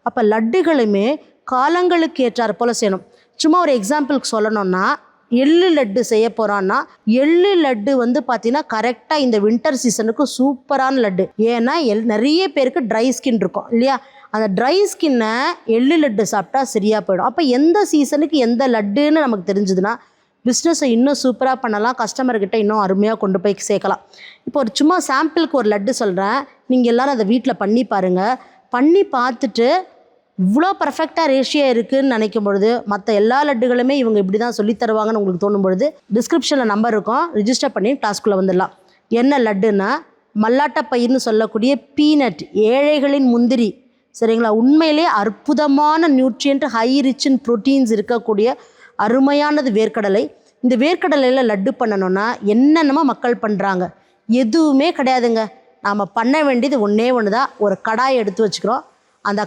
அப்போ லட்டுகளுமே காலங்களுக்கு ஏற்றார் போல் செய்யணும். சும்மா ஒரு எக்ஸாம்பிளுக்கு சொல்லணும்னா, எள்ளு லட்டு செய்ய போகிறான்னா எள்ளு லட்டு வந்து பார்த்திங்கன்னா கரெக்டாக இந்த வின்டர் சீசனுக்கு சூப்பரான லட்டு. ஏன்னா நிறைய பேருக்கு ட்ரை ஸ்கின் இருக்கும் இல்லையா, அந்த ட்ரை ஸ்கின்னை எள்ளு லட்டு சாப்பிட்டா சரியாக போயிடும். அப்போ எந்த சீசனுக்கு எந்த லட்டுன்னு நமக்கு தெரிஞ்சுதுன்னா பிஸ்னஸை இன்னும் சூப்பராக பண்ணலாம், கஸ்டமர்கிட்ட இன்னும் அருமையாக கொண்டு போய் சேர்க்கலாம். இப்போ ஒரு சும்மா சாம்பிளுக்கு ஒரு லட்டு சொல்கிறேன், நீங்கள் எல்லோரும் அதை வீட்டில் பண்ணி பாருங்கள். பண்ணி பார்த்துட்டு இவ்வளோ பர்ஃபெக்டாக ரேஷியோ இருக்குதுன்னு நினைக்கும் பொழுது மற்ற எல்லா லட்டுகளுமே இவங்க இப்படி தான் சொல்லி தருவாங்கன்னு உங்களுக்கு தோணும் பொழுது டிஸ்கிரிப்ஷனில் நம்பர் இருக்கும், ரிஜிஸ்டர் பண்ணி கிளாஸ்க்குள்ளே வந்துடலாம். என்ன லட்டுன்னா மல்லாட்டை பயிர்னு சொல்லக்கூடிய பீனட், ஏழைகளின் முந்திரி. சரிங்களா, உண்மையிலே அற்புதமான nutrient, high rich in proteins இருக்கக்கூடிய அருமையானது வேர்க்கடலை. இந்த வேர்க்கடலையில் லட்டு பண்ணணுன்னா என்னென்னமோ மக்கள் பண்ணுறாங்க, எதுவுமே கிடையாதுங்க. நாம் பண்ண வேண்டியது ஒன்றே ஒன்று தான். ஒரு கடாயை எடுத்து வச்சுக்கிறோம்,